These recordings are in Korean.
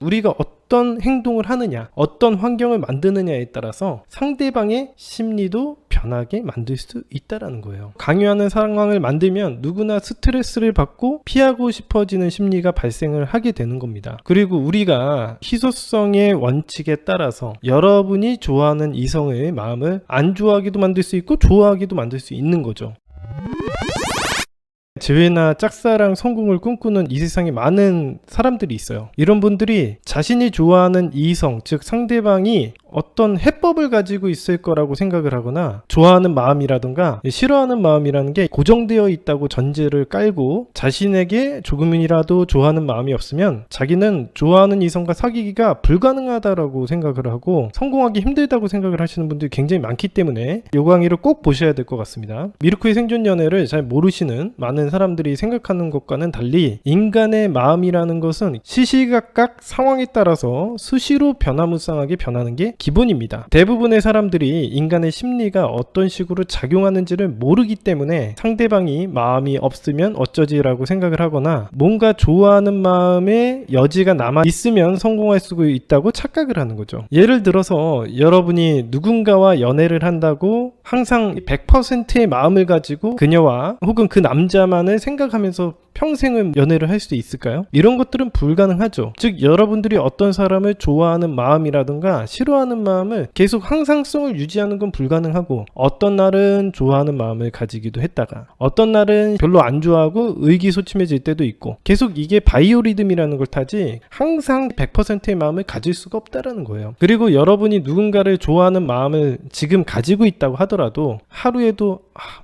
우리가 어떤 행동을 하느냐, 어떤 환경을 만드느냐에 따라서 상대방의 심리도 변하게 만들 수 있다는 거예요. 강요하는 상황을 만들면 누구나 스트레스를 받고 피하고 싶어지는 심리가 발생을 하게 되는 겁니다. 그리고 우리가 희소성의 원칙에 따라서 여러분이 좋아하는 이성의 마음을 안 좋아하기도 만들 수 있고 좋아하기도 만들 수 있는 거죠. 재회나 짝사랑 성공을 꿈꾸는 이 세상에 많은 사람들이 있어요. 이런 분들이 자신이 좋아하는 이성, 즉 상대방이 어떤 해법을 가지고 있을 거라고 생각을 하거나 좋아하는 마음이라든가 싫어하는 마음이라는 게 고정되어 있다고 전제를 깔고 자신에게 조금이라도 좋아하는 마음이 없으면 자기는 좋아하는 이성과 사귀기가 불가능하다라고 생각을 하고 성공하기 힘들다고 생각을 하시는 분들이 굉장히 많기 때문에 이 강의를 꼭 보셔야 될 것 같습니다. 미르크의 생존 연애를 잘 모르시는 많은 사람들이 생각하는 것과는 달리 인간의 마음이라는 것은 시시각각 상황에 따라서 수시로 변화무쌍하게 변하는 게 기본입니다. 대부분의 사람들이 인간의 심리가 어떤 식으로 작용하는지를 모르기 때문에 상대방이 마음이 없으면 어쩌지라고 생각을 하거나 뭔가 좋아하는 마음의 여지가 남아 있으면 성공할 수 있다고 착각을 하는 거죠. 예를 들어서 여러분이 누군가와 연애를 한다고 항상 100%의 마음을 가지고 그녀와 혹은 그 남자만을 생각하면서 평생을 연애를 할 수 있을까요? 이런 것들은 불가능하죠. 즉 여러분들이 어떤 사람을 좋아하는 마음이라든가 싫어하는 마음을 계속 항상성을 유지하는 건 불가능하고 어떤 날은 좋아하는 마음을 가지기도 했다가 어떤 날은 별로 안 좋아하고 의기소침해질 때도 있고 계속 이게 바이오리듬이라는 걸 타지 항상 100%의 마음을 가질 수가 없다라는 거예요. 그리고 여러분이 누군가를 좋아하는 마음을 지금 가지고 있다고 하더라도 하루에도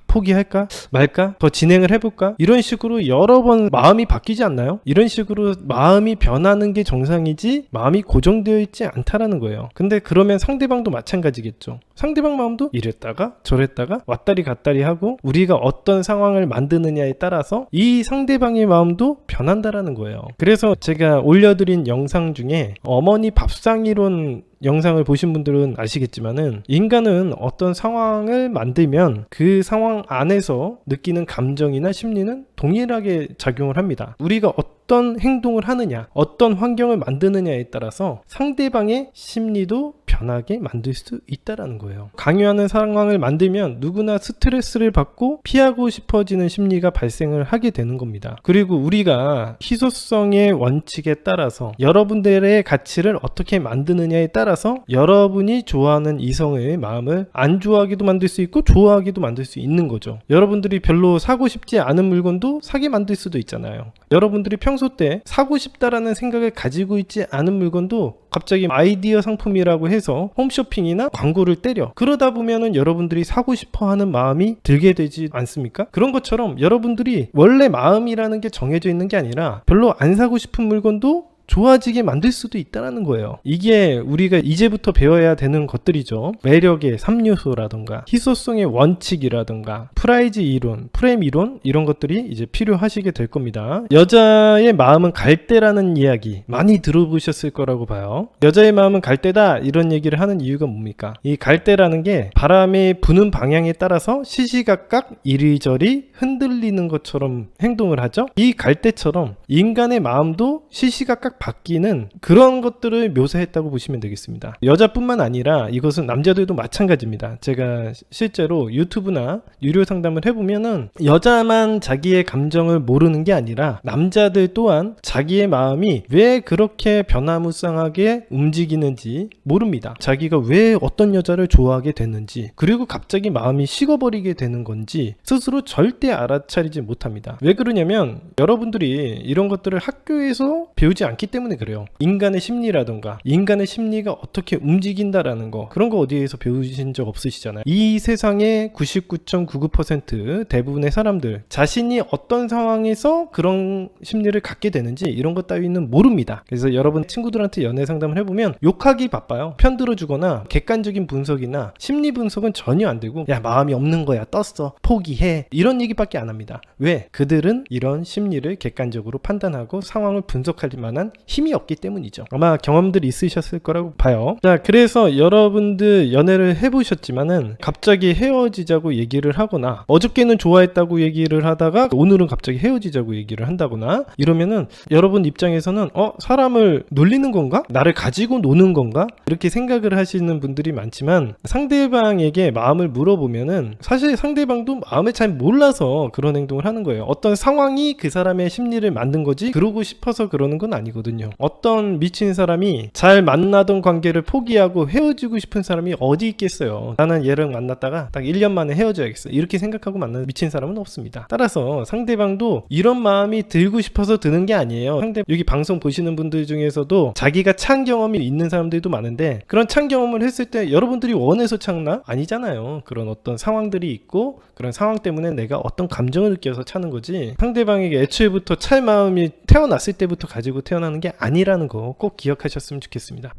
포기할까? 말까? 더 진행을 해볼까? 이런 식으로 여러 번 마음이 바뀌지 않나요? 이런 식으로 마음이 변하는 게 정상이지 마음이 고정되어 있지 않다라는 거예요. 근데 그러면 상대방도 마찬가지겠죠. 상대방 마음도 이랬다가 저랬다가 왔다리 갔다리 하고 우리가 어떤 상황을 만드느냐에 따라서 이 상대방의 마음도 변한다라는 거예요. 그래서 제가 올려드린 영상 중에 어머니 밥상이론 영상을 보신 분들은 아시겠지만은 인간은 어떤 상황을 만들면 그 상황 안에서 느끼는 감정이나 심리는 동일하게 작용을 합니다. 우리가 어떤 행동을 하느냐, 어떤 환경을 만드느냐에 따라서 상대방의 심리도 변하게 만들 수 있다는 거예요. 강요하는 상황을 만들면 누구나 스트레스를 받고 피하고 싶어지는 심리가 발생을 하게 되는 겁니다. 그리고 우리가 희소성의 원칙에 따라서 여러분들의 가치를 어떻게 만드느냐에 따라서 여러분이 좋아하는 이성의 마음을 안 좋아하기도 만들 수 있고 좋아하기도 만들 수 있는 거죠. 여러분들이 별로 사고 싶지 않은 물건도 사게 만들 수도 있잖아요. 여러분들이 평소 때 사고 싶다라는 생각을 가지고 있지 않은 물건도 갑자기 아이디어 상품이라고 해서 홈쇼핑이나 광고를 때려. 그러다 보면은 여러분들이 사고 싶어 하는 마음이 들게 되지 않습니까? 그런 것처럼 여러분들이 원래 마음이라는 게 정해져 있는 게 아니라 별로 안 사고 싶은 물건도 좋아지게 만들 수도 있다는 거예요. 이게 우리가 이제부터 배워야 되는 것들이죠. 매력의 3요소라든가 희소성의 원칙이라든가 프라이즈 이론, 프레임 이론 이런 것들이 이제 필요하시게 될 겁니다. 여자의 마음은 갈대라는 이야기 많이 들어보셨을 거라고 봐요. 여자의 마음은 갈대다 이런 얘기를 하는 이유가 뭡니까? 이 갈대라는 게 바람이 부는 방향에 따라서 시시각각 이리저리 흔들리는 것처럼 행동을 하죠. 이 갈대처럼 인간의 마음도 시시각각 바뀌는 그런 것들을 묘사했다고 보시면 되겠습니다. 여자뿐만 아니라 이것은 남자들도 마찬가지입니다. 제가 실제로 유튜브나 유료 상담을 해보면은 여자만 자기의 감정을 모르는 게 아니라 남자들 또한 자기의 마음이 왜 그렇게 변화무쌍하게 움직이는지 모릅니다. 자기가 왜 어떤 여자를 좋아하게 됐는지 그리고 갑자기 마음이 식어버리게 되는 건지 스스로 절대 알아차리지 못합니다. 왜 그러냐면 여러분들이 이런 것들을 학교에서 배우지 않기 때문에 그래요. 인간의 심리라던가 인간의 심리가 어떻게 움직인다라는 거 그런 거 어디에서 배우신 적 없으시잖아요. 이 세상의 99.99% 대부분의 사람들 자신이 어떤 상황에서 그런 심리를 갖게 되는지 이런 것 따위는 모릅니다. 그래서 여러분 친구들한테 연애 상담을 해보면 욕하기 바빠요. 편들어주거나 객관적인 분석이나 심리 분석은 전혀 안 되고 야 마음이 없는 거야 떴어 포기해 이런 얘기밖에 안 합니다. 왜? 그들은 이런 심리를 객관적으로 판단하고 상황을 분석할 만한 힘이 없기 때문이죠. 아마 경험들이 있으셨을 거라고 봐요. 자, 그래서 여러분들 연애를 해보셨지만은 갑자기 헤어지자고 얘기를 하거나 어저께는 좋아했다고 얘기를 하다가 오늘은 갑자기 헤어지자고 얘기를 한다거나 이러면은 여러분 입장에서는 사람을 놀리는 건가? 나를 가지고 노는 건가? 이렇게 생각을 하시는 분들이 많지만 상대방에게 마음을 물어보면은 사실 상대방도 마음을 잘 몰라서 그런 행동을 하는 거예요. 어떤 상황이 그 사람의 심리를 만든 거지 그러고 싶어서 그러는 건 아니거든요. 어떤 미친 사람이 잘 만나던 관계를 포기하고 헤어지고 싶은 사람이 어디 있겠어요. 나는 얘랑 만났다가 딱 1년 만에 헤어져야겠어. 이렇게 생각하고 만나는 미친 사람은 없습니다. 따라서 상대방도 이런 마음이 들고 싶어서 드는 게 아니에요. 여기 방송 보시는 분들 중에서도 자기가 찬 경험이 있는 사람들도 많은데 그런 찬 경험을 했을 때 여러분들이 원해서 찬나? 아니잖아요. 그런 어떤 상황들이 있고 그런 상황 때문에 내가 어떤 감정을 느껴서 차는 거지 상대방에게 애초에부터 찰 마음이 태어났을 때부터 가지고 태어나는 게 아니라는 거 꼭 기억하셨으면 좋겠습니다.